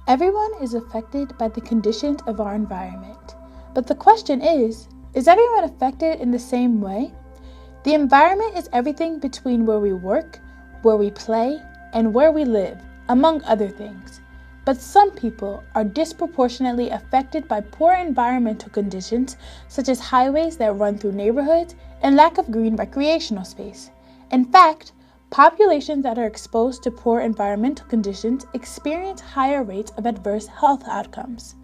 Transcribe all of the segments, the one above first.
Everyone is affected by the conditions of our environment. But the question is everyone affected in the same way? The environment is everything between where we work, where we play, and where we live, among other things. But some people are disproportionately affected by poor environmental conditions, such as highways that run through neighborhoods and lack of green recreational space. In fact, populations that are exposed to poor environmental conditions experience higher rates of adverse health outcomes.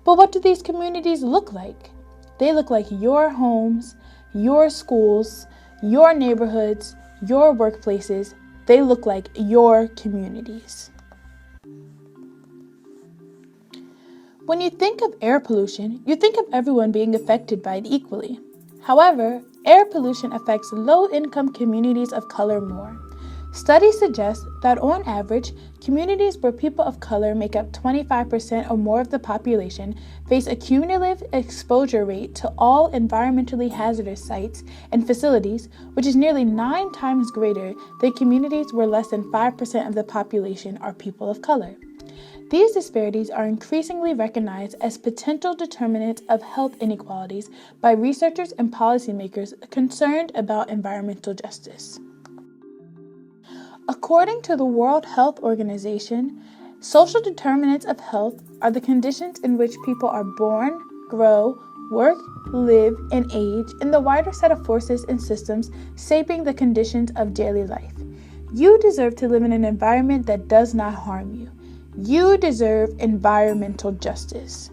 But what do these communities look like? They look like your homes, your schools, your neighborhoods, your workplaces. They look like your communities. When you think of air pollution, you think of everyone being affected by it equally. However, air pollution affects low-income communities of color more. Studies suggest that on average, communities where people of color make up 25% or more of the population face a cumulative exposure rate to all environmentally hazardous sites and facilities, which is nearly 9 times greater than communities where less than 5% of the population are people of color. These disparities are increasingly recognized as potential determinants of health inequalities by researchers and policymakers concerned about environmental justice. According to the World Health Organization, social determinants of health are the conditions in which people are born, grow, work, live, and age in the wider set of forces and systems shaping the conditions of daily life. You deserve to live in an environment that does not harm you. You deserve environmental justice.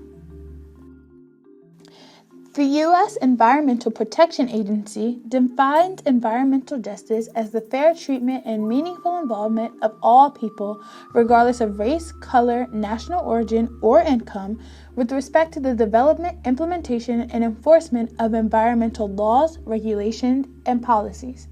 The U.S. Environmental Protection Agency defines environmental justice as the fair treatment and meaningful involvement of all people, regardless of race, color, national origin, or income, with respect to the development, implementation, and enforcement of environmental laws, regulations, and policies.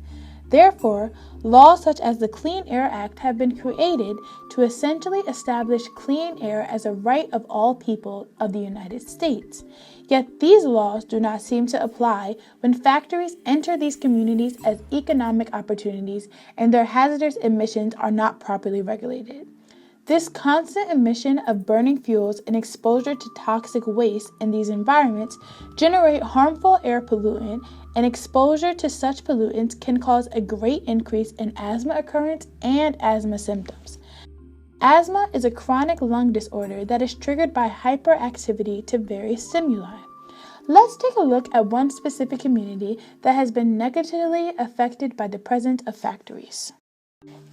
Therefore, laws such as the Clean Air Act have been created to essentially establish clean air as a right of all people of the United States. Yet these laws do not seem to apply when factories enter these communities as economic opportunities and their hazardous emissions are not properly regulated. This constant emission of burning fuels and exposure to toxic waste in these environments generate harmful air pollutant, and exposure to such pollutants can cause a great increase in asthma occurrence and asthma symptoms. Asthma is a chronic lung disorder that is triggered by hyperactivity to various stimuli. Let's take a look at one specific community that has been negatively affected by the presence of factories.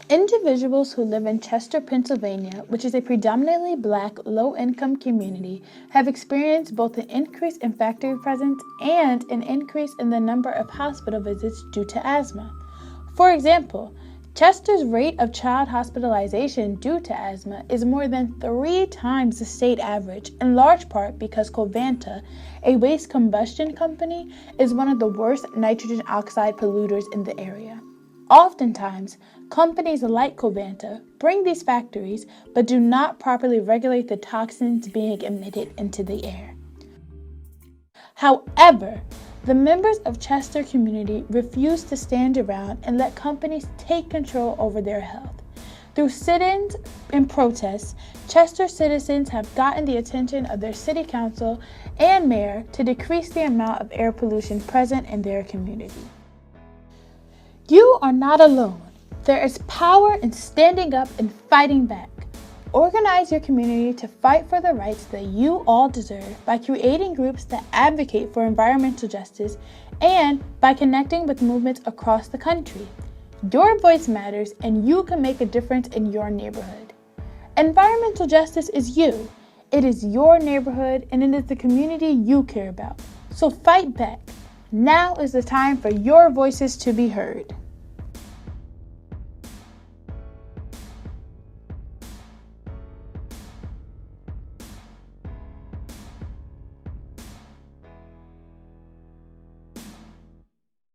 Individuals who live in Chester, Pennsylvania, which is a predominantly Black, low-income community, have experienced both an increase in factory presence and an increase in the number of hospital visits due to asthma. For example, Chester's rate of child hospitalization due to asthma is more than 3 times the state average, in large part because Covanta, a waste combustion company, is one of the worst nitrogen oxide polluters in the area. Oftentimes, companies like Covanta bring these factories but do not properly regulate the toxins being emitted into the air. However, the members of Chester community refuse to stand around and let companies take control over their health. Through sit-ins and protests, Chester citizens have gotten the attention of their city council and mayor to decrease the amount of air pollution present in their community. You are not alone. There is power in standing up and fighting back. Organize your community to fight for the rights that you all deserve by creating groups that advocate for environmental justice and by connecting with movements across the country. Your voice matters and you can make a difference in your neighborhood. Environmental justice is you. It is your neighborhood and it is the community you care about. So fight back. Now is the time for your voices to be heard.